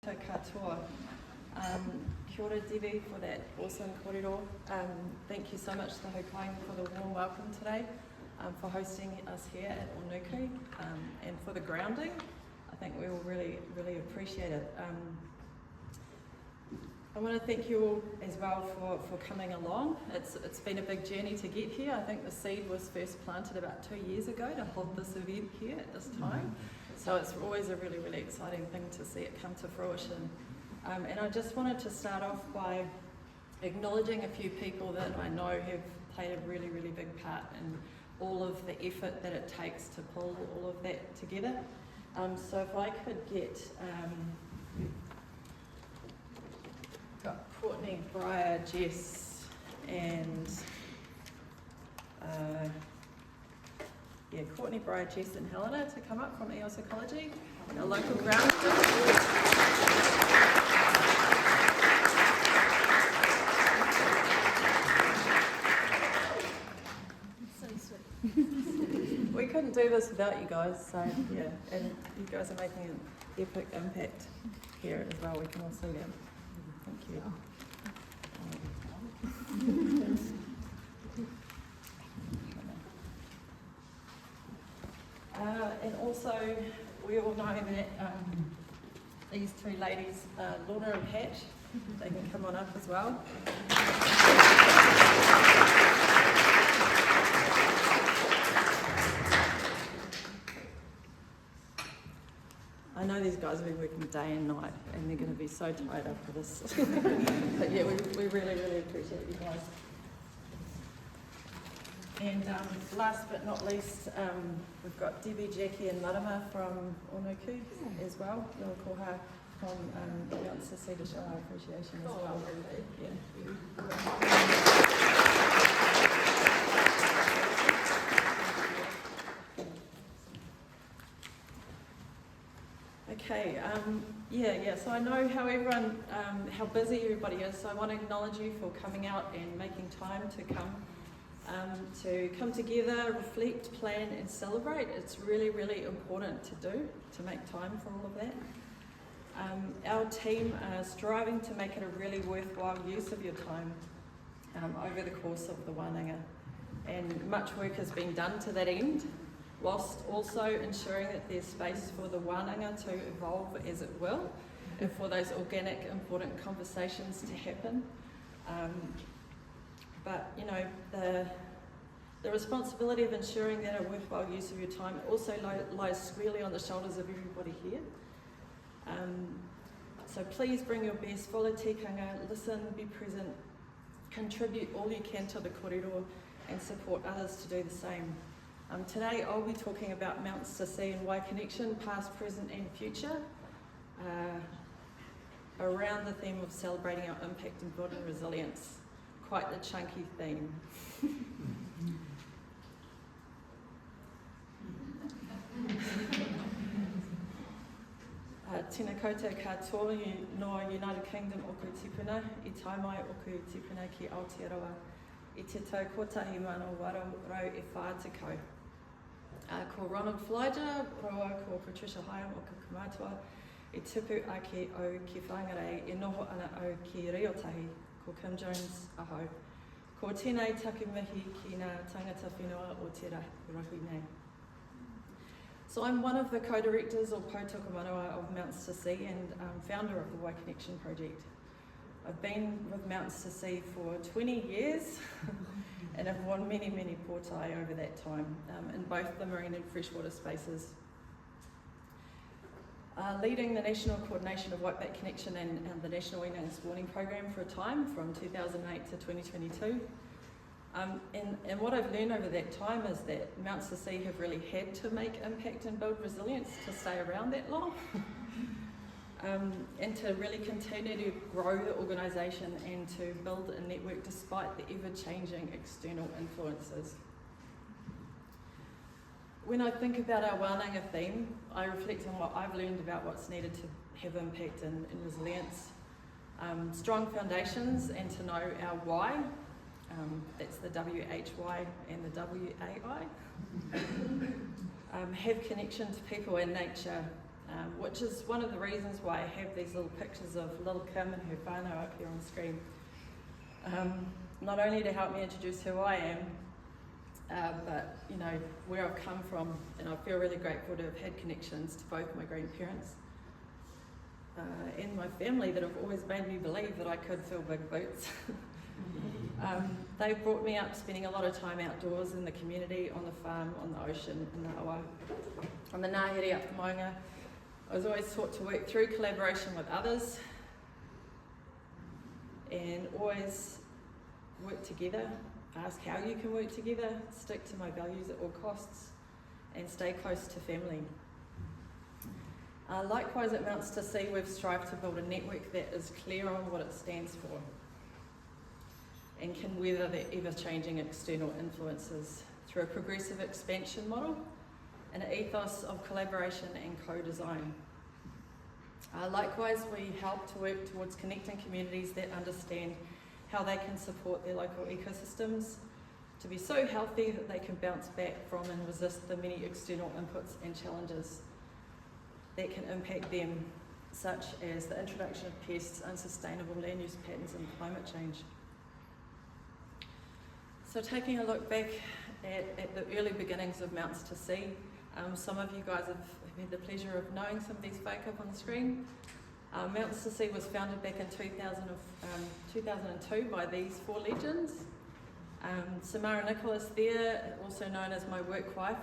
Katoa. Kia ora Debbie for that awesome kōrero. Thank you so much to Haukainga for the warm welcome today, for hosting us here at Ōnuku, and for the grounding. I think we all really appreciate it. I want to thank you all as well for coming along. It's been a big journey to get here. I think the seed was first planted about 2 years ago to hold this event here at this time. So it's always a really exciting thing to see it come to fruition. And I just wanted to start off by acknowledging a few people that I know have played a really big part in all of the effort that it takes to pull all of that together. So if I could get got Courtney, Briar, Jess, and Courtney, Briar, Jess and Helena to come up from EOS Ecology, our local ground. So sweet. We couldn't do this without you guys, so yeah, and you guys are making an epic impact here as well. We can all see that. Thank you. And also, we all know that these three ladies, Lorna and Pat, they can come on up as well. I know these guys have been working day and night, and they're going to be so tired after this. But yeah, we really appreciate you guys. And last but not least, we've got Debbie, Jackie and Marama from Ōnuku as well. You'll call her from Mount Sissi to show our appreciation as well. Okay, so I know how everyone, how busy everybody is, so I want to acknowledge you for coming out and making time to come together, reflect, plan and celebrate. It's really important to do, to make time for all of that. Our team are striving to make it a really worthwhile use of your time over the course of the Wānanga, and much work has been done to that end, whilst also ensuring that there's space for the Wānanga to evolve as it will, and for those organic, important conversations to happen. But you know, the responsibility of ensuring that a worthwhile use of your time also lies squarely on the shoulders of everybody here. So please bring your best, follow tikanga, listen, be present, contribute all you can to the kōrero and support others to do the same. Today I'll be talking about Mount Sissi and Wai Connection, past, present and future, around the theme of celebrating our impact and building resilience. Quite a chunky theme. Tēnā koutou katoa no United Kingdom oku tipuna, I taimai oku tipuna ki Aotearoa, I te tau kotahi mano waro rau e whātikau. Ko Ronald Flyger, roa ko Patricia Hyam o Poutokomanawa, I tupu ake au ki whangarei e noho ana au ki riotahi, ko Kim Jones aho. Ko tēnei takumihi ki ngā tangata whenua o te rahui nei. So I'm one of the co-directors of Poutokomanawa of Mount Sissi and founder of the Wai Connection project. I've been with Mount Sissi for 20 years and have won many portai over that time in both the marine and freshwater spaces. Leading the National Coordination of Whiteback Connection and the National Wetlands Warning Program for a time from 2008 to 2022. And what I've learned over that time is that Mount Sissi have really had to make impact and build resilience to stay around that long. And to really continue to grow the organisation and to build a network despite the ever-changing external influences. When I think about our Wānanga theme, I reflect on what I've learned about what's needed to have impact and resilience. Strong foundations and to know our why, that's the WHY and the WAI. Have connection to people and nature, which is one of the reasons why I have these little pictures of little Kim and her whānau up here on the screen. Not only to help me introduce who I am, but you know, where I've come from, and I feel really grateful to have had connections to both my grandparents and my family that have always made me believe that I could fill big boots. They brought me up spending a lot of time outdoors in the community, on the farm, on the ocean, in the awa. On the Ngāhere up Wānanga, I was always taught to work through collaboration with others and always work together, ask how you can work together, stick to my values at all costs, and stay close to family. Likewise at Mounts to Sea, we've strived to build a network that is clear on what it stands for and can weather the ever-changing external influences through a progressive expansion model and an ethos of collaboration and co-design. Likewise, we help to work towards connecting communities that understand how they can support their local ecosystems to be so healthy that they can bounce back from and resist the many external inputs and challenges that can impact them, such as the introduction of pests, unsustainable land use patterns and climate change. So taking a look back at the early beginnings of Mounts to Sea, some of you guys have had the pleasure of knowing some of these folk up on the screen. Mounts to Sea was founded back in 2002 by these four legends. Samara Nicholas there, also known as my work wife,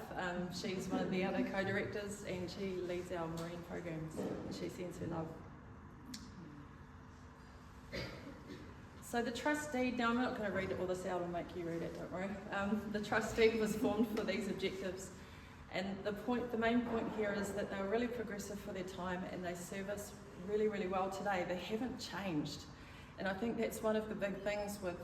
she's one of the other co-directors and she leads our marine programs and she sends her love. So the trust deed, now I'm not going to read all this out, I'll make you read it, don't worry. The trust deed was formed for these objectives, and the main point here is that they were really progressive for their time and they serve us really, really well today. They haven't changed, and I think that's one of the big things with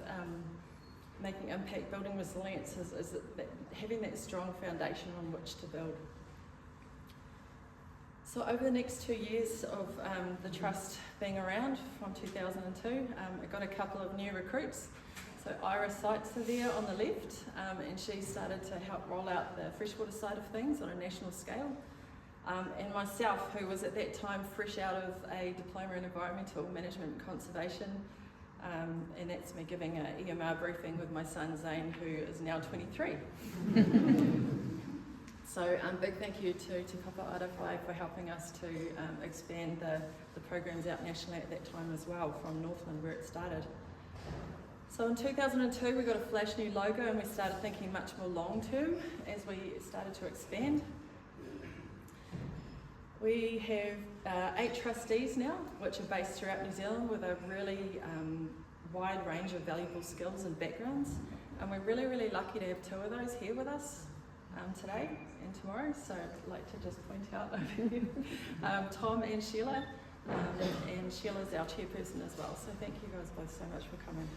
making impact, building resilience, is that having that strong foundation on which to build. So over the next 2 years of the trust being around from 2002, I got a couple of new recruits. So Ira Seitz are there on the left, and she started to help roll out the freshwater side of things on a national scale. And myself, who was at that time fresh out of a diploma in environmental management and conservation, and that's me giving an EMR briefing with my son Zane, who is now 23. So big thank you to Kapa Arawhai for helping us to expand the programs out nationally at that time as well, from Northland where it started. So in 2002 we got a flash new logo and we started thinking much more long term as we started to expand. We have 8 trustees now, which are based throughout New Zealand with a really wide range of valuable skills and backgrounds. And we're really, really lucky to have 2 of those here with us today and tomorrow. So I'd like to just point out over here, Tom and Sheila. And Sheila's our chairperson as well. So thank you guys both so much for coming.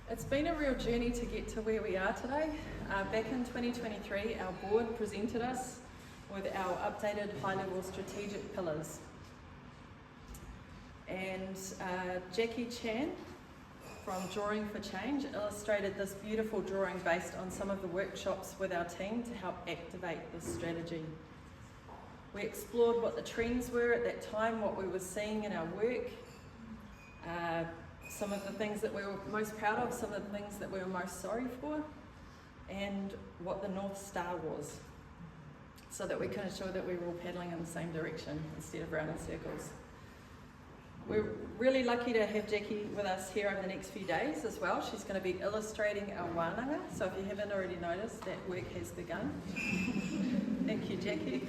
It's been a real journey to get to where we are today. Back in 2023, our board presented us with our updated high-level strategic pillars. And Jackie Chan from Drawing for Change illustrated this beautiful drawing based on some of the workshops with our team to help activate this strategy. We explored what the trends were at that time, what we were seeing in our work, some of the things that we were most proud of, some of the things that we were most sorry for, and what the North Star was, so that we can ensure that we were all paddling in the same direction instead of round in circles. We're really lucky to have Jackie with us here over the next few days as well. She's going to be illustrating our Wānanga, so if you haven't already noticed, that work has begun. Thank you, Jackie.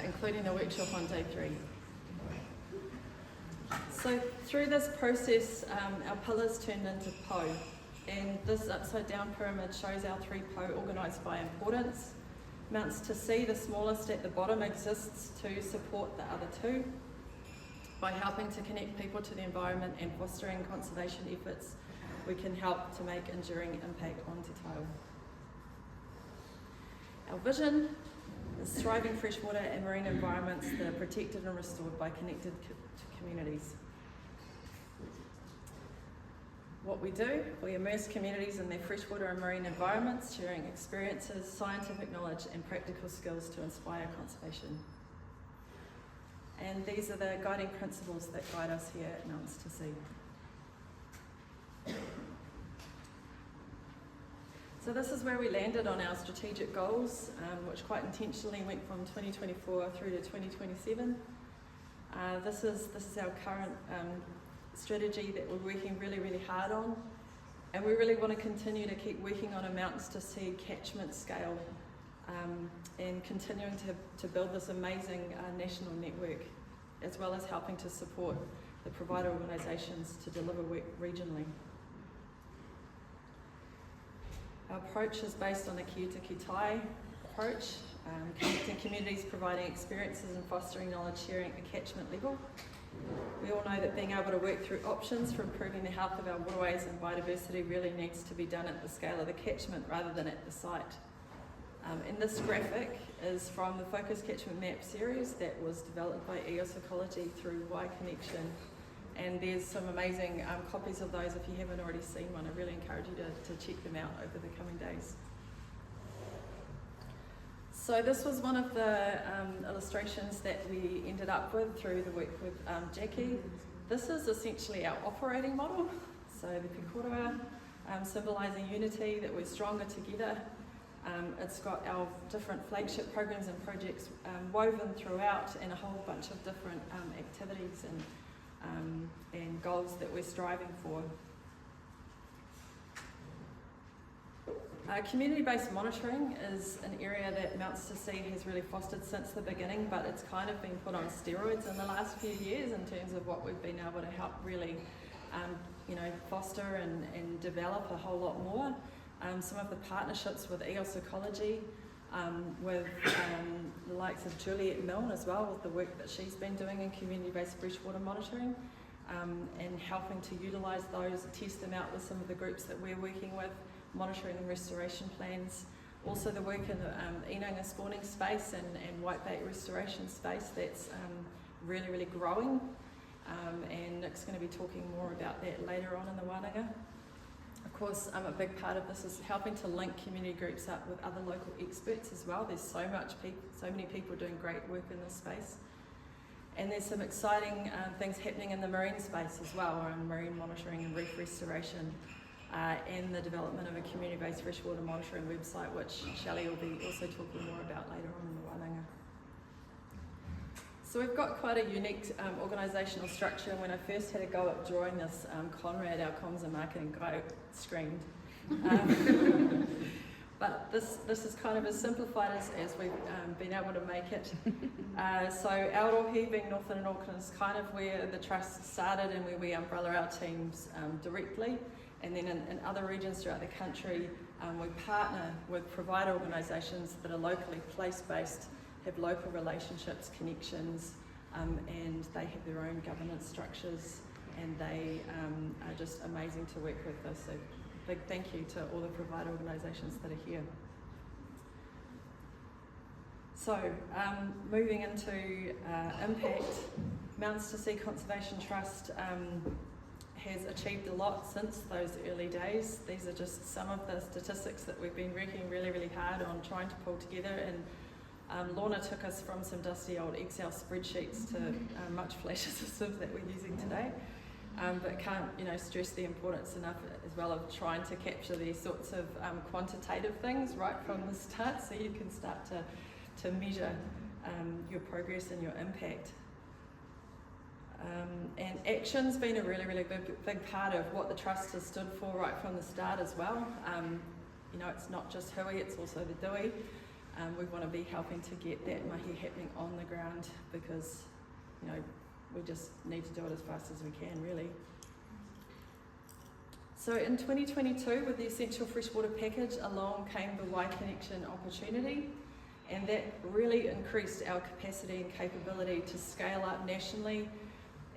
Including the workshop on day 3. So through this process, our pillars turned into po, and this upside down pyramid shows our 3 po organised by importance. Mounts to Sea, the smallest at the bottom, exists to support the other 2 by helping to connect people to the environment and fostering conservation efforts. We can help to make enduring impact on Te Tao. Our vision is thriving freshwater and marine environments that are protected and restored by connected communities. What we do, we immerse communities in their freshwater and marine environments, sharing experiences, scientific knowledge and practical skills to inspire conservation. And these are the guiding principles that guide us here at Mountains to Sea. So this is where we landed on our strategic goals, which quite intentionally went from 2024 through to 2027. This is our current strategy that we're working really, really hard on. And we really want to continue to keep working on a Mountains to Sea catchment scale and continuing to build this amazing national network, as well as helping to support the provider organisations to deliver work regionally. Our approach is based on a kia-to-ki-tai approach, connecting communities, providing experiences and fostering knowledge sharing at catchment level. We all know that being able to work through options for improving the health of our waterways and biodiversity really needs to be done at the scale of the catchment rather than at the site. And this graphic is from the Focus Catchment Map series that was developed by EOS Ecology through Y Connection. And there's some amazing copies of those if you haven't already seen one. I really encourage you to check them out over the coming days. So this was one of the illustrations that we ended up with through the work with Jackie. This is essentially our operating model. So the Poutokomanawa, symbolising unity, that we're stronger together. It's got our different flagship programs and projects woven throughout, and a whole bunch of different activities and goals that we're striving for. Community-based monitoring is an area that Mountains to Sea has really fostered since the beginning, but it's kind of been put on steroids in the last few years in terms of what we've been able to help really foster and develop a whole lot more. Some of the partnerships with EOS Ecology, with the likes of Juliet Milne as well, with the work that she's been doing in community-based freshwater monitoring, and helping to utilise those, test them out with some of the groups that we're working with, monitoring and restoration plans. Also the work in the Ōnuku spawning space and whitebait restoration space that's really, really growing. And Nick's going to be talking more about that later on in the Wānanga. Of course, a big part of this is helping to link community groups up with other local experts as well. There's so many people doing great work in this space. And there's some exciting things happening in the marine space as well, around marine monitoring and reef restoration, and the development of a community-based freshwater monitoring website, which Shelley will be also talking more about later on in the Wānanga. So we've got quite a unique organisational structure, and when I first had a go at drawing this, Conrad, our comms and marketing guy, screamed. But this is kind of as simplified as we've been able to make it. So Aotearoa, being Northern and Auckland, is kind of where the trust started and where we umbrella our teams directly. And then in other regions throughout the country, we partner with provider organisations that are locally place-based, have local relationships, connections, and they have their own governance structures, and they are just amazing to work with. So big thank you to all the provider organisations that are here. So moving into impact, Mountains to Sea Conservation Trust has achieved a lot since those early days. These are just some of the statistics that we've been working really, really hard on trying to pull together, and Lorna took us from some dusty old Excel spreadsheets to much flashier systems that we're using today. But can't stress the importance enough as well of trying to capture these sorts of quantitative things right from the start, so you can start to measure your progress and your impact. And action's been a really, really big part of what the trust has stood for right from the start as well. It's not just hui, it's also the dui. We want to be helping to get that mahi happening on the ground, because we just need to do it as fast as we can, really. So in 2022, with the Essential Freshwater Package, along came the Y Connection opportunity, and that really increased our capacity and capability to scale up nationally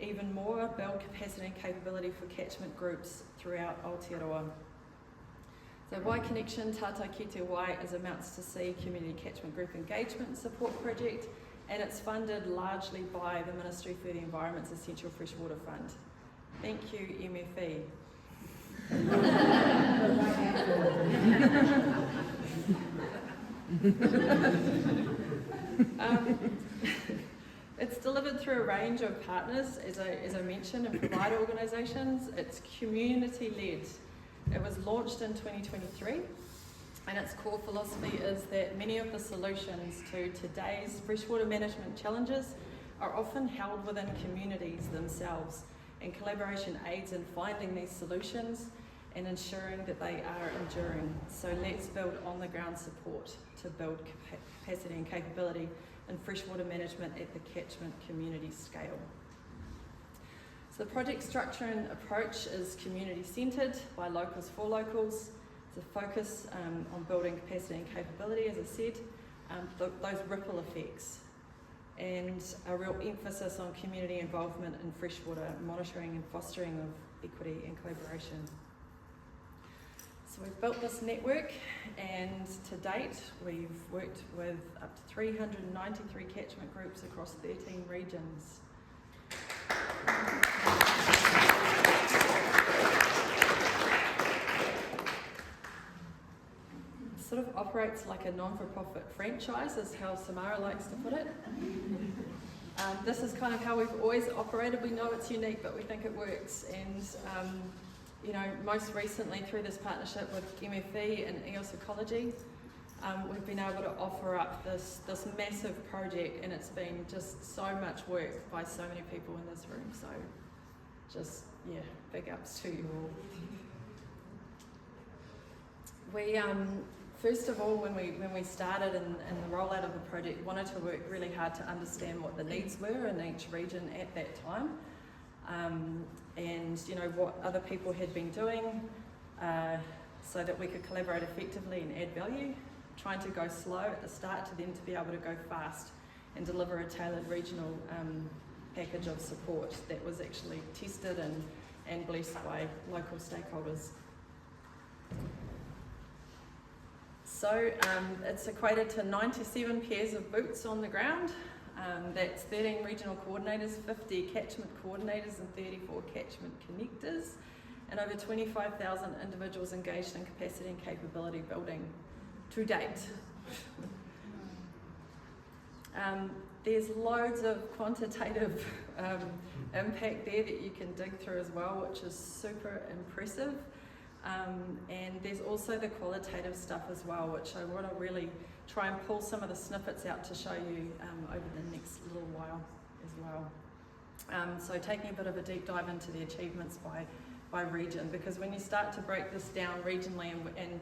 even more, build capacity and capability for catchment groups throughout Aotearoa. So Y Connection, Tātou Ki Te Y, is a Mountains to Sea community catchment group engagement support project, and it's funded largely by the Ministry for the Environment's Essential Freshwater Fund. Thank you, MFE. It's delivered through a range of partners, as I mentioned, and provider organisations. It's community-led. It was launched in 2023, and its core philosophy is that many of the solutions to today's freshwater management challenges are often held within communities themselves, and collaboration aids in finding these solutions and ensuring that they are enduring. So let's build on-the-ground support to build capacity and capability in freshwater management at the catchment community scale. So the project structure and approach is community-centred, by locals for locals. It's a focus on building capacity and capability, as I said, those ripple effects, and a real emphasis on community involvement in freshwater monitoring and fostering of equity and collaboration. So we've built this network, and to date we've worked with up to 393 catchment groups across 13 regions. It sort of operates like a non-for-profit franchise, is how Samara likes to put it. This is kind of how we've always operated. We know it's unique, but we think it works. And you know, most recently through this partnership with MFE and EOS Ecology, we've been able to offer up this massive project, and it's been just so much work by so many people in this room. So just, yeah, big ups to you all. We, first of all, when we started in the rollout of the project, wanted to work really hard to understand what the needs were in each region at that time. And you know, what other people had been doing, so that we could collaborate effectively and add value, trying to go slow at the start to then to be able to go fast and deliver a tailored regional package of support that was actually tested and blessed by local stakeholders. So it's equated to 97 pairs of boots on the ground. That's 13 regional coordinators, 50 catchment coordinators and 34 catchment connectors, and over 25,000 individuals engaged in capacity and capability building to date. There's loads of quantitative impact there that you can dig through as well, which is super impressive. And there's also the qualitative stuff as well, which I want to really try and pull some of the snippets out to show you over the next little while as well. So taking a bit of a deep dive into the achievements by region, because when you start to break this down regionally, and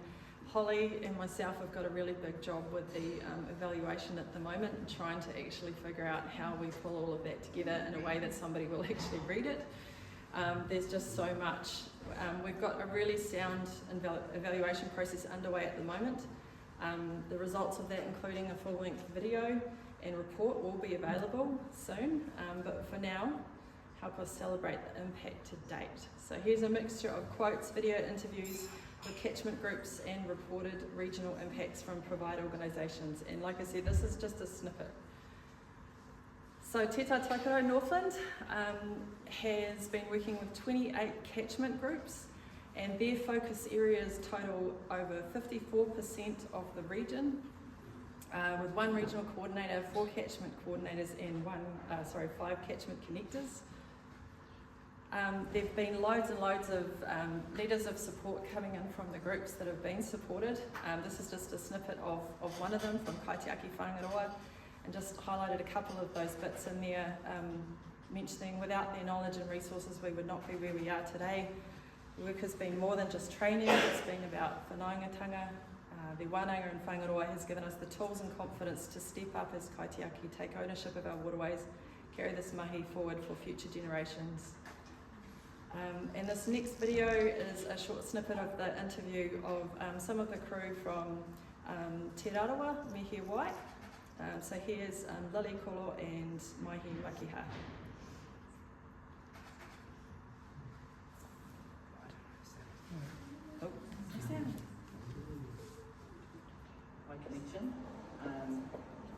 Holly and myself have got a really big job with the evaluation at the moment, trying to actually figure out how we pull all of that together in a way that somebody will actually read it. There's just so much. We've got a really sound evaluation process underway at the moment. The results of that, including a full-length video and report, will be available soon, but for now, help us celebrate the impact to date. So here's a mixture of quotes, video interviews with catchment groups and reported regional impacts from provider organisations. And like I said, this is just a snippet. So Te Tautokoro Northland has been working with 28 catchment groups, and their focus areas total over 54% of the region, with one regional coordinator, 4 catchment coordinators, and 5 catchment connectors. There have been loads and loads of letters of support coming in from the groups that have been supported. This is just a snippet of one of them from Kaitiaki Wānanga, and just highlighted a couple of those bits in there, mentioning without their knowledge and resources we would not be where we are today. The work has been more than just training, it's been about whanaungatanga. The Wānanga and Whangaroa has given us the tools and confidence to step up as kaitiaki, take ownership of our waterways, carry this mahi forward for future generations. And this next video is a short snippet of the interview of some of the crew from Te Rarawa, Mihi Wai. So here's Lily Kolo and Maihi Makiha. Oh, My connection.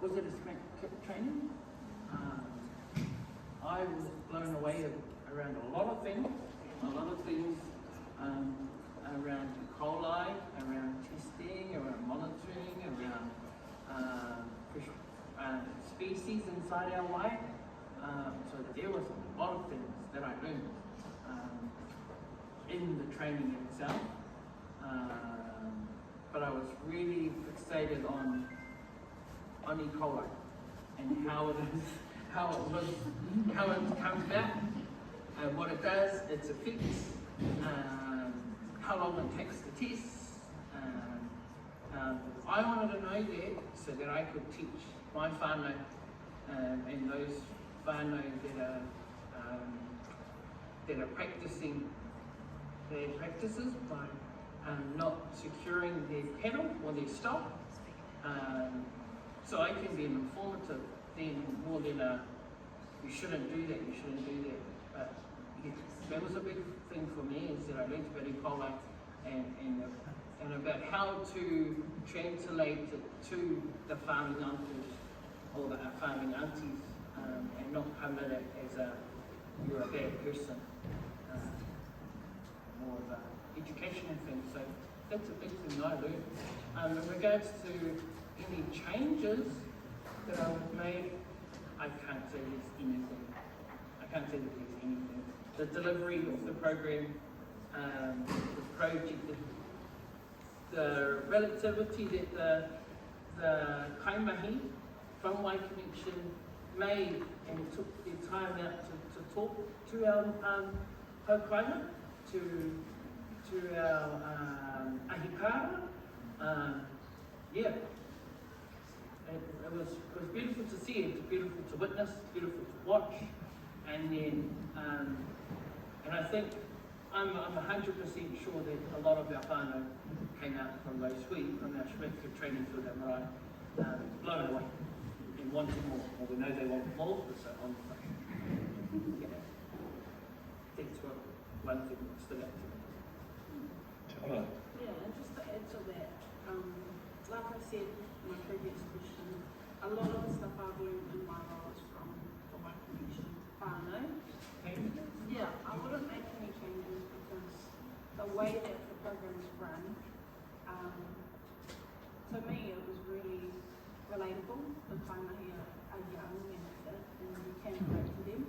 Was it a strength training? I was blown away around a lot of things. around E. coli, around testing, around monitoring, around fish species inside our wai. So there was a lot of things that I learned in the training itself. But I was really fixated on E. coli and how it is, how it comes back, what it does, its effects, how long it takes to test. I wanted to know that so that I could teach my whānau and those whānau that are practicing their practices by not securing their pedal or their stop. So I can be an informative then more than a you shouldn't do that, you shouldn't do that. But yeah, that was a big thing for me, is that I learned about E. coli and about how to translate it to the farming uncles or the farming aunties and not come at it as you're a bad person. More of an educational thing. So that's a big thing I learned. In regards to any changes that I've made, I can't say there's anything. I can't say that there's anything. The delivery of the program, the project, the relativity that the kaimahi from Wai Connection made and took their time out to talk to our haukainga, to our ahikara. Yeah, it was beautiful to see, it was beautiful to witness, beautiful to watch, and then and I think I'm 100% sure that a lot of our whānau came out from those from our Schmidt training field at Marae, blown away and wanting more. Well, we know they want more, so on. Yeah, that's one thing that stood out to me. Yeah, and just to add to that, like I said in my previous question, a lot of the stuff I've learned in my role is from the Wai Connection whānau. Yeah, I wouldn't make any changes because the way that the program is run, to me it was really relatable. The kaimahi are young and fit, and you can relate to them,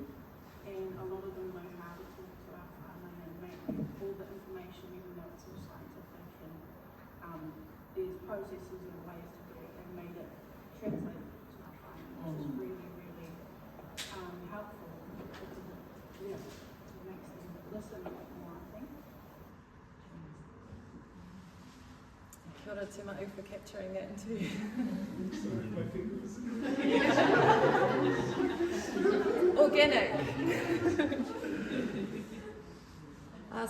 and a lot of them know how to talk to our whānau and make all the information, even though it's all scientific, and there's processes and ways to do it, and made it translate to our whānau, which is really, really helpful. Yeah, it makes them listen a bit more, I think. Kia ora te ma'u for capturing that interview. Organic.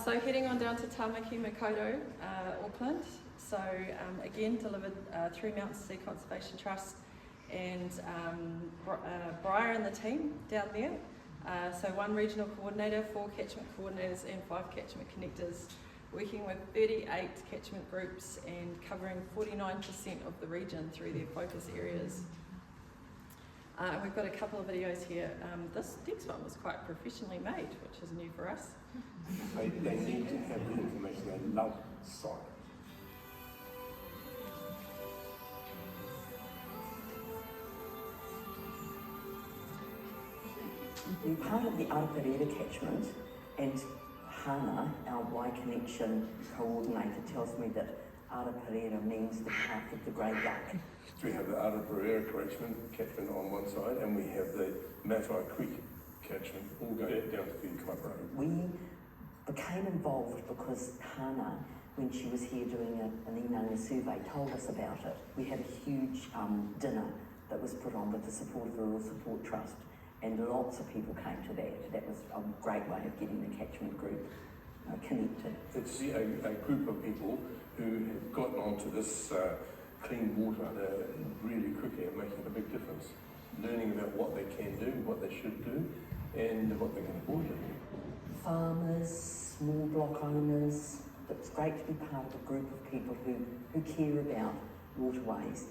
So heading on down to Tamaki Makaurau, Auckland. So again, delivered through Mountain Sea Conservation Trust and Briar and the team down there. So one regional coordinator, 4 catchment coordinators and 5 catchment connectors, working with 38 catchment groups and covering 49% of the region through their focus areas. And we've got a couple of videos here. This next one was quite professionally made, which is new for us. They need to have the information. They love science. We're part of the Araparera catchment, and Hana, our Wai Connection coordinator, tells me that Araparera means the path of the grey duck. We have the Araparera catchment on one side, and we have the Matai Creek catchment, all going down to the kaupapa. We became involved because Hana, when she was here doing an Inanga survey, told us about it. We had a huge dinner that was put on with the support of the Rural Support Trust, and lots of people came to that. That was a great way of getting the catchment group connected. It's a group of people who have gotten onto this clean water really quickly and making a big difference. Learning about what they can do, what they should do, and what they can afford to do. Farmers, small block owners. It's great to be part of a group of people who care about waterways.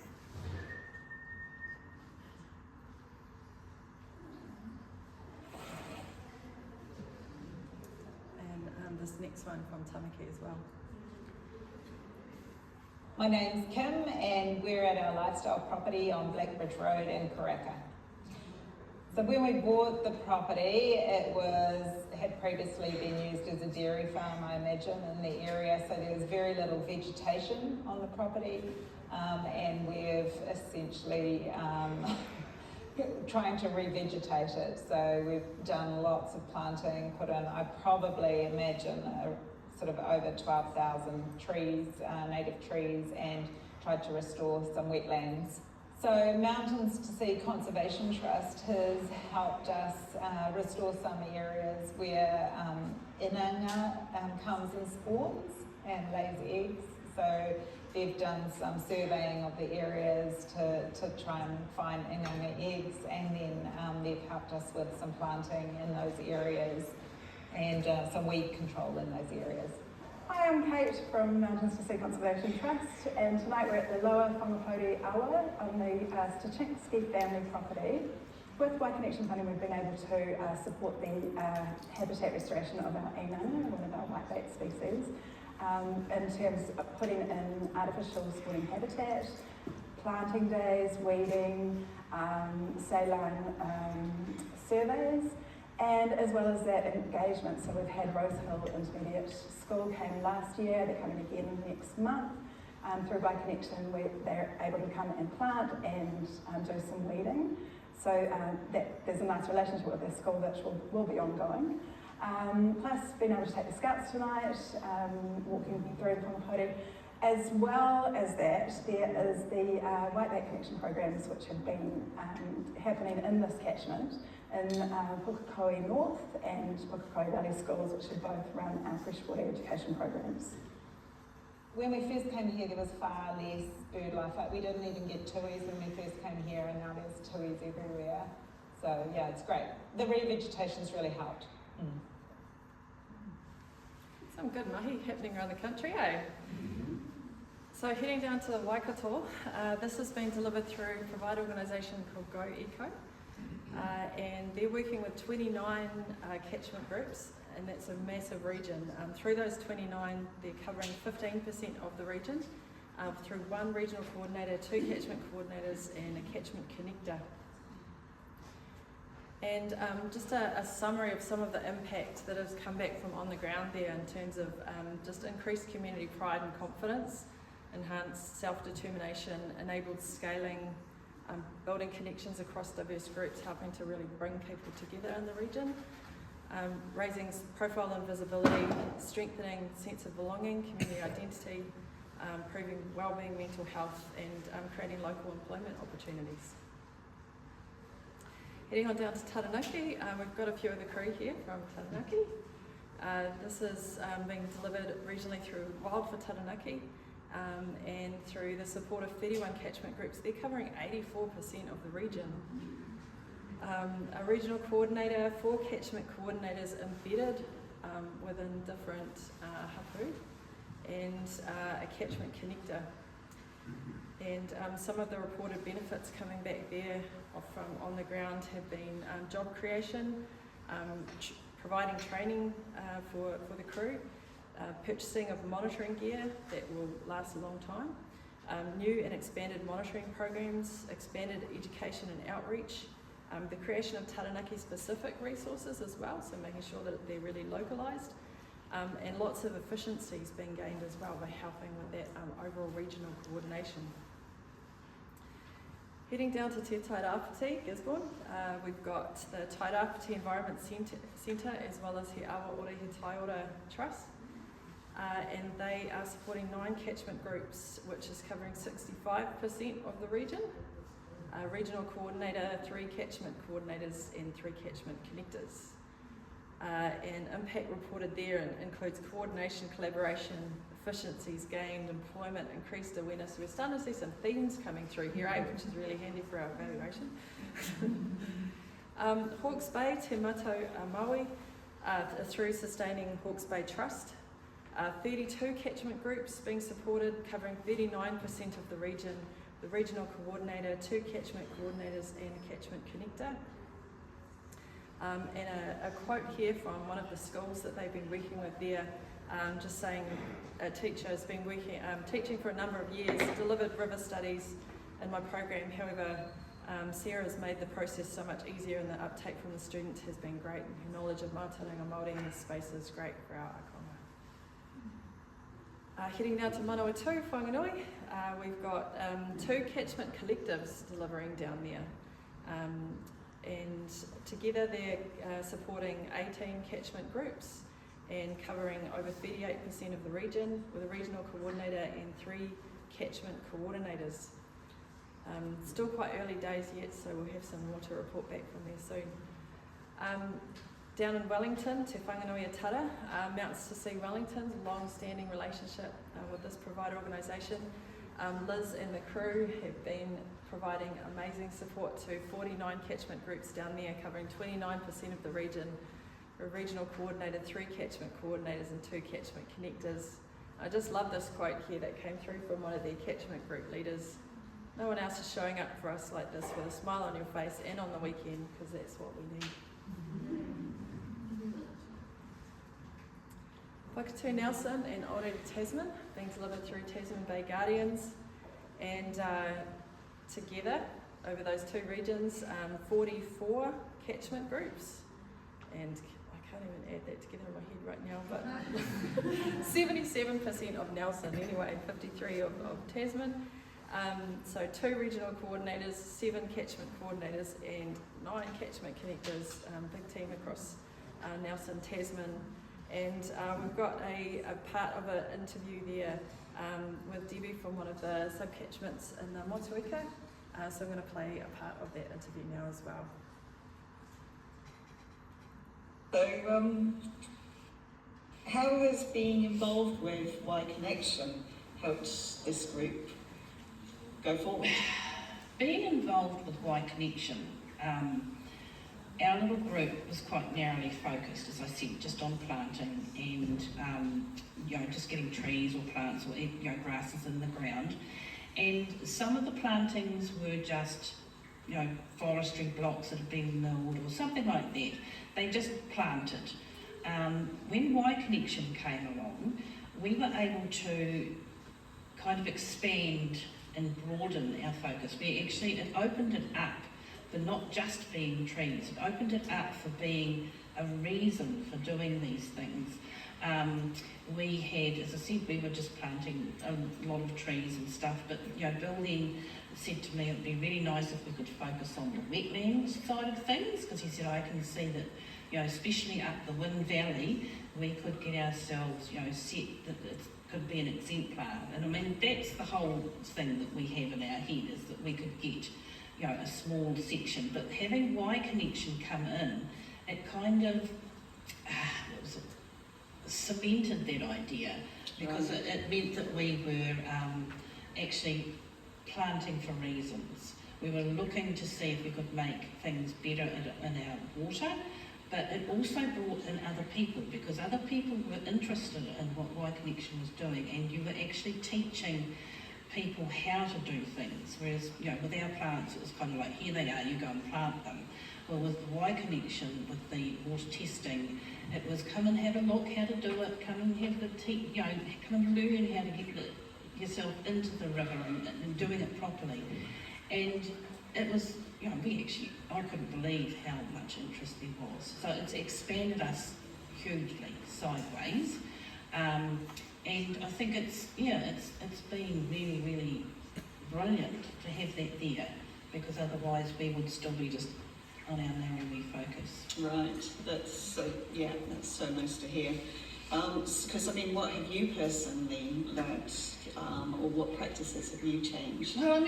And this next one from Tamaki as well. My name's Kim and we're at our lifestyle property on Blackbridge Road in Karaka. So when we bought the property, it had previously been used as a dairy farm, I imagine, in the area, so there was very little vegetation on the property, and we've essentially trying to revegetate it. So we've done lots of planting, put in, I probably imagine, sort of over 12,000 trees, native trees, and tried to restore some wetlands. So Mountains to Sea Conservation Trust has helped us restore some areas where Ōnuku comes and spawns and lays eggs. So they've done some surveying of the areas to try and find Ōnuku eggs, and then they've helped us with some planting in those areas and some weed control in those areas. Hi, I'm Kate from Mountains to Sea Conservation Trust, and tonight we're at the Lower Whangapōuri Awa on the Stachinski family property. With Waiconnection funding, we've been able to support the habitat restoration of our inanga, one of our whitebait species, in terms of putting in artificial spawning habitat, planting days, weeding, saline surveys, and as well as that engagement. So we've had Rosehill Intermediate School came last year, they're coming again next month. Through By Connection, they're able to come and plant and do some weeding. So there's a nice relationship with their school that will be ongoing. Plus being able to take the scouts tonight, walking through the Whangapōuri. As well as that, there is the Whitebait Connection programs which have been happening in this catchment in Poutokomanawa North and Poutokomanawa Valley schools, which have both run our freshwater education programs. When we first came here, there was far less bird life. Like, we didn't even get tuis when we first came here, and now there's tuis everywhere. So yeah, it's great. The revegetation's really helped. Some good mahi happening around the country, eh? So heading down to Waikato, this has been delivered through a provider organisation called Go Eco, and they're working with 29 catchment groups, and that's a massive region. Through those 29, they're covering 15% of the region through one regional coordinator, 2 catchment coordinators, and a catchment connector. And just a summary of some of the impact that has come back from on the ground there in terms of just increased community pride and confidence, enhanced self-determination, enabled scaling, building connections across diverse groups, helping to really bring people together in the region, raising profile and visibility, strengthening sense of belonging, community identity, improving wellbeing, mental health, and creating local employment opportunities. Heading on down to Taranaki, we've got a few of the crew here from Taranaki. This is being delivered regionally through Wild for Taranaki, and through the support of 31 catchment groups. They're covering 84% of the region. A regional coordinator, 4 catchment coordinators embedded within different hapu, and a catchment connector. And some of the reported benefits coming back there from on the ground have been job creation, providing training for the crew, purchasing of monitoring gear that will last a long time, new and expanded monitoring programs, expanded education and outreach, the creation of Taranaki specific resources as well, so making sure that they're really localised, and lots of efficiencies being gained as well by helping with that overall regional coordination. Heading down to Te Tairāwhiti, Gisborne, we've got the Tairāwhiti Environment Centre as well as He Awa Ora He Taiora Trust, and they are supporting 9 catchment groups, which is covering 65% of the region. A regional coordinator, 3 catchment coordinators and 3 catchment connectors. And impact reported there includes coordination, collaboration, efficiencies gained, employment, increased awareness. We're starting to see some themes coming through here, which is really handy for our evaluation. Hawke's Bay, Te Mato Maui, through sustaining Hawke's Bay Trust. 32 catchment groups being supported, covering 39% of the region. The regional coordinator, 2 catchment coordinators and a catchment connector. And a quote here from one of the schools that they've been working with there, just saying a teacher has been working, teaching for a number of years, delivered river studies in my program. However, Sarah's made the process so much easier, and the uptake from the students has been great. And her knowledge of Mātauranga Māori in this space is great for our akonga. Heading now to Manawatu, Whanganui, we've got 2 catchment collectives delivering down there. And together they're supporting 18 catchment groups and covering over 38% of the region, with a regional coordinator and 3 catchment coordinators. Still quite early days yet, so we'll have some more to report back from there soon. Down in Wellington, Te Whanganui Atara, Mounts to See Wellington's long-standing relationship with this provider organisation. Liz and the crew have been providing amazing support to 49 catchment groups down there, covering 29% of the region. A regional coordinator, 3 catchment coordinators and 2 catchment connectors. I just love this quote here that came through from one of their catchment group leaders. No one else is showing up for us like this with a smile on your face and on the weekend, because that's what we need. Whakatū Nelson and Ōrere Tasman being delivered through Tasman Bay Guardians, and together over those 2 regions, 44 catchment groups, and I can't even add that together in my head right now, but 77% of Nelson anyway, 53 of Tasman. So 2 regional coordinators, 7 catchment coordinators and 9 catchment connectors, big team across Nelson, Tasman. And we've got a part of an interview there with Debbie from one of the sub-catchments in the Motueka. So I'm going to play a part of that interview now as well. So, how has being involved with Y Connection helped this group go forward? Being involved with Y Connection, our little group was quite narrowly focused, as I said, just on planting and just getting trees or plants or grasses in the ground. And some of the plantings were just forestry blocks that had been milled or something like that. They just planted. When Y Connection came along, we were able to kind of expand and broaden our focus. It opened it up for not just being trees, it opened it up for being a reason for doing these things. We had, as I said, we were just planting a lot of trees and stuff, but Bill said to me it would be really nice if we could focus on the wetlands side of things, because he said I can see that especially up the Wind Valley, we could get ourselves set that it could be an exemplar. And I mean, that's the whole thing that we have in our head, is that we could get a small section, but having Y Connection come in, it kind of cemented that idea, because it meant that we were actually planting for reasons. We were looking to see if we could make things better in our water, but it also brought in other people, because other people were interested in what Y Connection was doing, and you were actually teaching people how to do things, whereas with our plants it was kind of like, here they are, you go and plant them. Well, with Y Connection, with the water testing, it was come and have a look how to do it, come and have the come and learn how to get yourself into the river and doing it properly. And it was, I couldn't believe how much interest there was. So it's expanded us hugely sideways. And I think it's been really, really brilliant to have that there, because otherwise we would still be just on our narrowly focus. Right, that's so nice to hear. Because what have you personally learnt, or what practices have you changed? Well,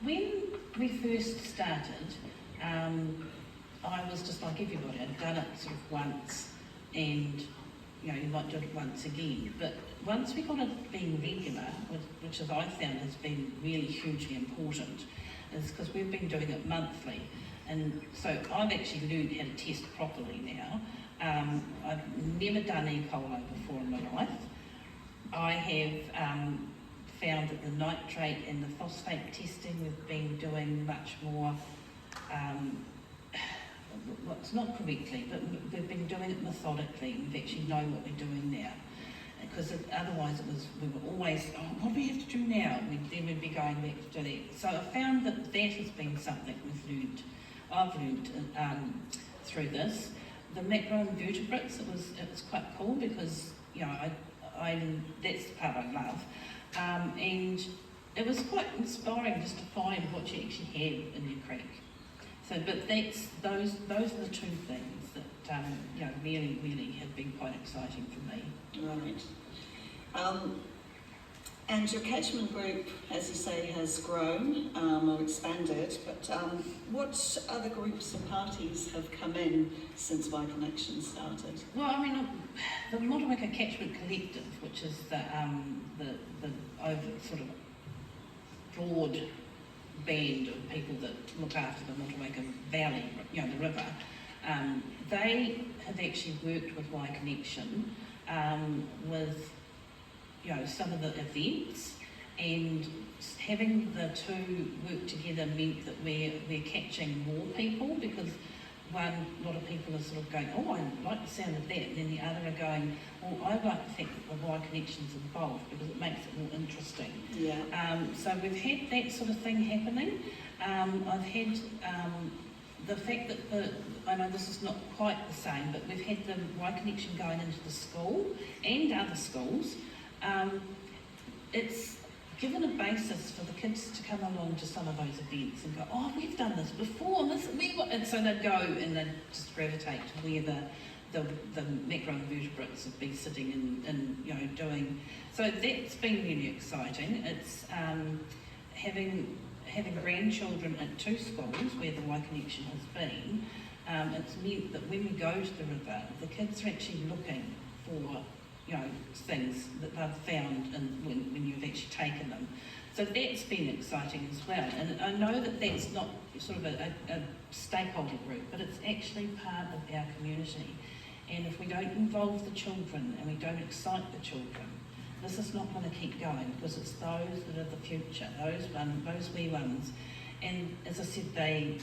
when we first started, I was just like everybody. I'd done it sort of once, and you might do it once again. But once we got it being regular, which as I found has been really hugely important, is because we've been doing it monthly. And so I've actually learned how to test properly now. I've never done E. coli before in my life. I have found that the nitrate and the phosphate testing we've been doing much more, it's not correctly, but we've been doing it methodically. We actually know what we're doing now. because otherwise we were always, oh, what do we have to do now? Then we'd be going back to do that. So I found that has been something I've learned through this. The macroinvertebrates, it was quite cool because, you know, that's the part I love. And it was quite inspiring just to find what you actually had in your creek. So, but those are the two things that you know, really have been quite exciting for me. Right. And your catchment group, as you say, has grown or expanded, but what other groups and parties have come in since Y Connection started? Well, I mean, the Motueka Catchment Collective, which is the over sort of broad band of people that look after the Motueka Valley, you know, the river, they have actually worked with Y Connection with, you know, some of the events, and having the two work together meant that we're catching more people, because a lot of people are sort of going, oh, I like the sound of that, and then the other are going, well, I like the fact that the Y Connection's involved because it makes it more interesting. Yeah. So we've had that sort of thing happening. I've had the fact that I know this is not quite the same, but we've had the Y Connection going into the school and other schools. It's given a basis for the kids to come along to some of those events and go, oh, we've done this before, and so they'd go and they'd just gravitate to where the macroinvertebrates have been sitting and you know, doing. So that's been really exciting. It's having grandchildren at two schools where the Y Connection has been. It's meant that when we go to the river, the kids are actually looking for, you know, things that they've found and when you've actually taken them. So that's been exciting as well. And I know that that's not sort of a stakeholder group, but it's actually part of our community. And if we don't involve the children and we don't excite the children, this is not going to keep going, because it's those that are the future, those wee ones. And as I said, they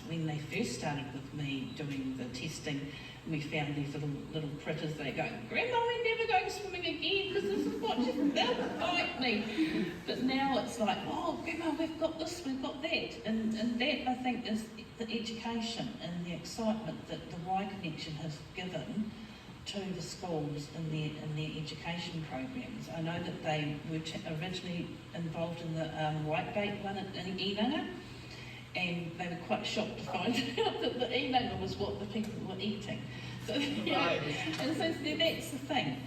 when they first started with me doing the testing, we found these little critters. They go, Grandma, we're never going swimming again because this is what they'll bite me. But now it's like, oh, Grandma, we've got this, we've got that, and that I think is the education and the excitement that the Y Connection has given to the schools in their education programs. I know that they were originally involved in the whitebait one in Ōnuku, and they were quite shocked to find out that the ōnuku was what the people were eating. So, you know, and so that's the thing.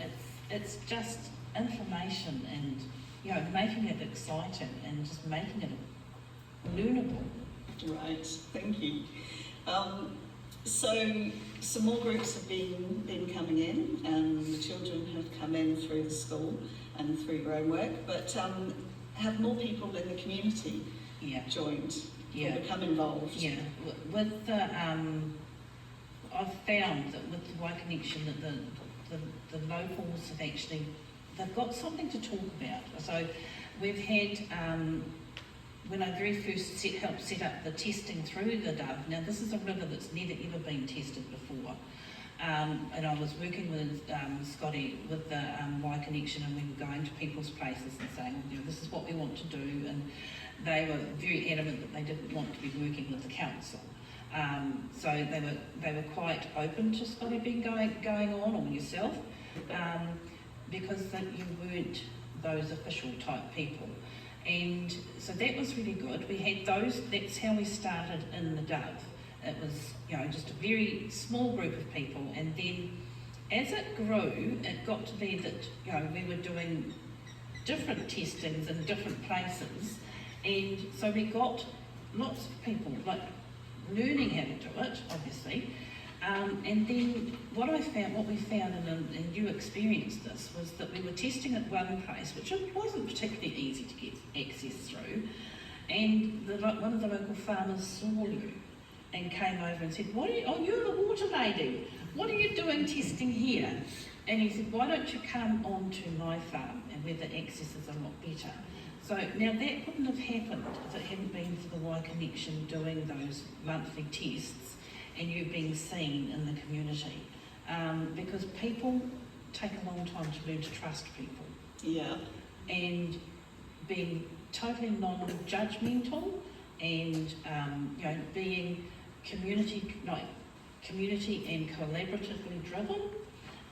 It's just information and, you know, making it exciting and just making it learnable. Right, thank you. So some more groups have been coming in, and the children have come in through the school and through your own work, but have more people in the community joined? Yeah. Become involved. Yeah, with the I've found that with the Y Connection that the locals have actually, they've got something to talk about. So we've had when I very first helped set up the testing through the Dove. Now this is a river that's never ever been tested before. And I was working with Scotty with the Y Connection, and we were going to people's places and saying, you know, this is what we want to do, and they were very adamant that they didn't want to be working with the council. So they were quite open to Scotty being going on, or yourself, because that you weren't those official type people. And so that was really good. We had those, that's how we started in the Dove. It was, you know, just a very small group of people, and then as it grew, it got to be that, you know, we were doing different testings in different places, and so we got lots of people like learning how to do it, obviously, and then what we found, and you experienced this, was that we were testing at one place, which it wasn't particularly easy to get access through, and one of the local farmers saw you and came over and said, you're the water lady, what are you doing testing here? And he said, why don't you come on to my farm, and where the access is a lot better. So now that wouldn't have happened if it hadn't been for the Y Connection doing those monthly tests and you being seen in the community. Because people take a long time to learn to trust people. Yeah. And being totally non-judgmental and being community and collaboratively driven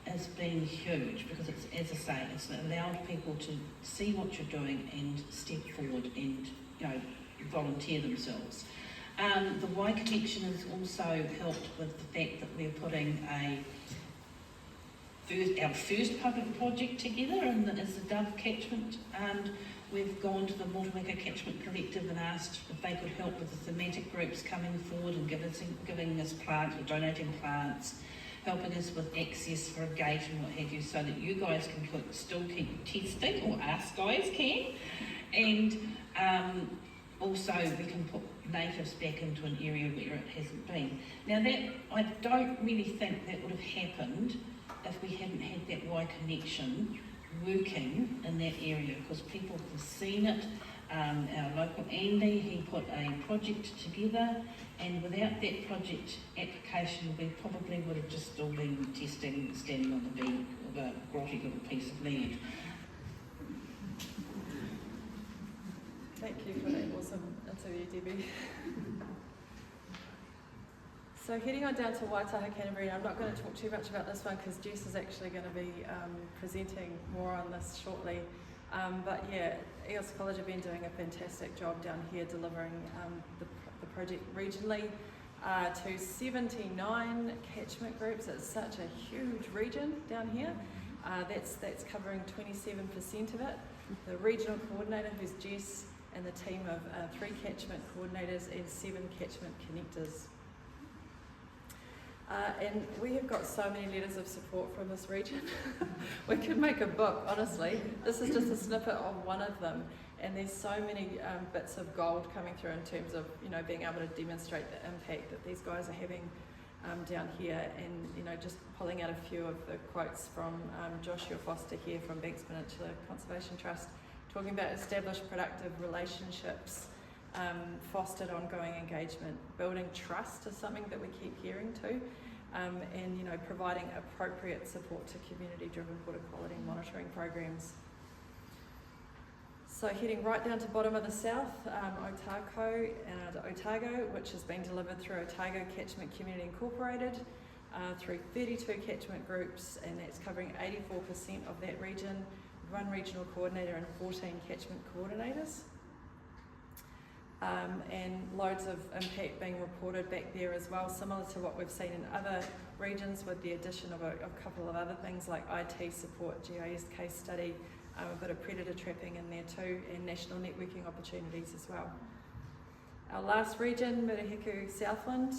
has been huge, because it's, as I say, it's allowed people to see what you're doing and step forward and volunteer themselves. The Y Connection has also helped with the fact that we're putting our first public project together, and that is the Dove catchment. We've gone to the Poutokomanawa Catchment Collective and asked if they could help with the thematic groups coming forward and giving us plants, or donating plants, helping us with access for a gate and what have you, so that you guys can still keep testing, or us guys can, and also we can put natives back into an area where it hasn't been. Now that, I don't really think that would have happened if we hadn't had that Y Connection working in that area, because people have seen it. Our local Andy, he put a project together, and without that project application we probably would have just still been testing, standing on the beach with a grotty little piece of land. Thank you for that awesome interview, Debbie. So heading on down to Waitaha, Canterbury, I'm not going to talk too much about this one because Jess is actually going to be presenting more on this shortly. But yeah, EOS College have been doing a fantastic job down here delivering the project regionally to 79 catchment groups. It's such a huge region down here. That's covering 27% of it. The regional coordinator, who's Jess, and the team of 3 catchment coordinators and 7 catchment connectors. And we have got so many letters of support from this region. We could make a book, honestly. This is just a snippet of one of them, and there's so many bits of gold coming through in terms of being able to demonstrate the impact that these guys are having down here, and just pulling out a few of the quotes from Joshua Foster here from Banks Peninsula Conservation Trust, talking about established productive relationships, fostered ongoing engagement, building trust is something that we keep hearing too, and providing appropriate support to community-driven water quality monitoring programs. So heading right down to bottom of the south, Ōtako and Otago, which has been delivered through Otago Catchment Community Incorporated, through 32 catchment groups, and that's covering 84% of that region, 1 regional coordinator and 14 catchment coordinators. And loads of impact being reported back there as well, similar to what we've seen in other regions, with the addition of a couple of other things like IT support, GIS case study, a bit of predator trapping in there too, and national networking opportunities as well. Our last region, Murihiku Southland,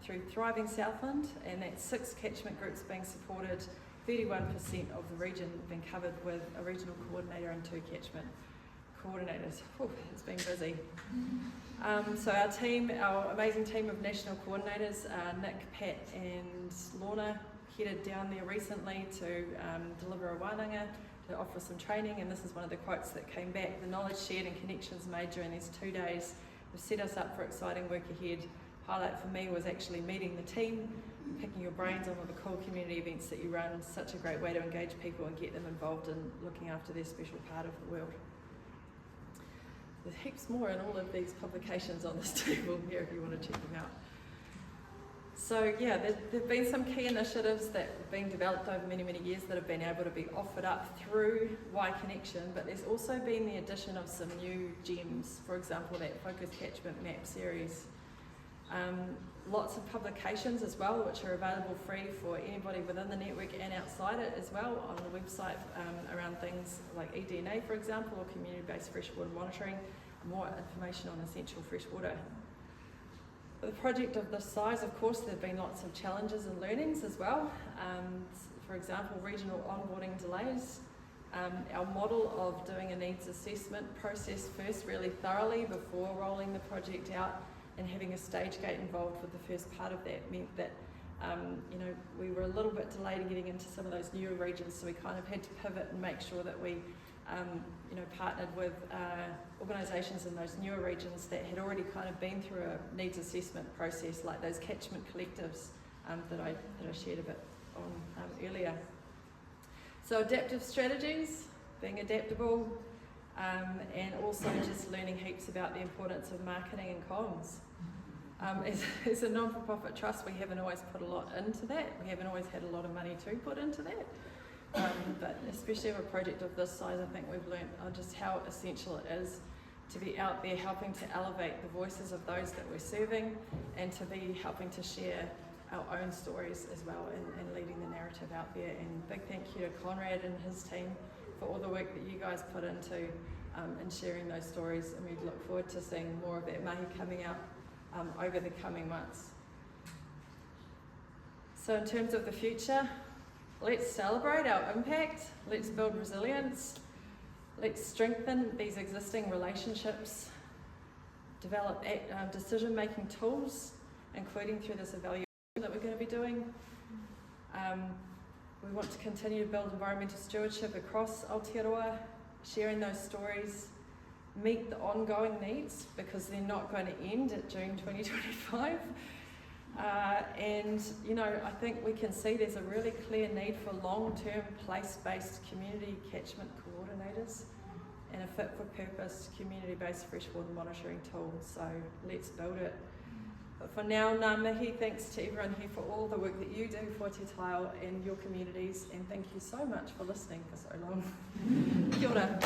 through Thriving Southland, and that's 6 catchment groups being supported, 31% of the region being covered with a regional coordinator and 2 catchment coordinators. Whew, it's been busy. So our team, our amazing team of national coordinators, Nick, Pat and Lorna, headed down there recently to deliver a Wānanga, to offer some training, and this is one of the quotes that came back. The knowledge shared and connections made during these 2 days have set us up for exciting work ahead. Highlight for me was actually meeting the team, picking your brains on all the cool community events that you run. Such a great way to engage people and get them involved in looking after their special part of the world. There's heaps more in all of these publications on this table here if you want to check them out. So yeah, there have been some key initiatives that have been developed over many, many years that have been able to be offered up through Y Connection, but there's also been the addition of some new gems, for example that Focus Catchment Map series. Lots of publications as well, which are available free for anybody within the network and outside it as well on the website, around things like eDNA, for example, or community-based freshwater monitoring, more information on essential freshwater. For the project of this size, of course, there have been lots of challenges and learnings as well. For example, regional onboarding delays. Our model of doing a needs assessment process first really thoroughly before rolling the project out, and having a stage gate involved with the first part of that meant that we were a little bit delayed in getting into some of those newer regions, so we kind of had to pivot and make sure that we partnered with organisations in those newer regions that had already kind of been through a needs assessment process, like those catchment collectives that I shared a bit on earlier. So adaptive strategies, being adaptable, and also just learning heaps about the importance of marketing and comms. As a non-for-profit trust, we haven't always put a lot into that. We haven't always had a lot of money to put into that. But especially with a project of this size, I think we've learned just how essential it is to be out there helping to elevate the voices of those that we're serving, and to be helping to share our own stories as well, and leading the narrative out there. And big thank you to Conrad and his team for all the work that you guys put into in sharing those stories, and we look forward to seeing more of that mahi coming out over the coming months. So in terms of the future, let's celebrate our impact, let's build resilience, let's strengthen these existing relationships, develop decision-making tools, including through this evaluation that we're going to be doing. We want to continue to build environmental stewardship across Aotearoa, sharing those stories, meet the ongoing needs, because they're not going to end at June 2025. And you know, I think we can see there's a really clear need for long-term place-based community catchment coordinators and a fit-for-purpose community-based freshwater monitoring tool. So let's build it. But for now, ngā mihi, thanks to everyone here for all the work that you do for Te Taiao and your communities, and thank you so much for listening for so long. Kia ora.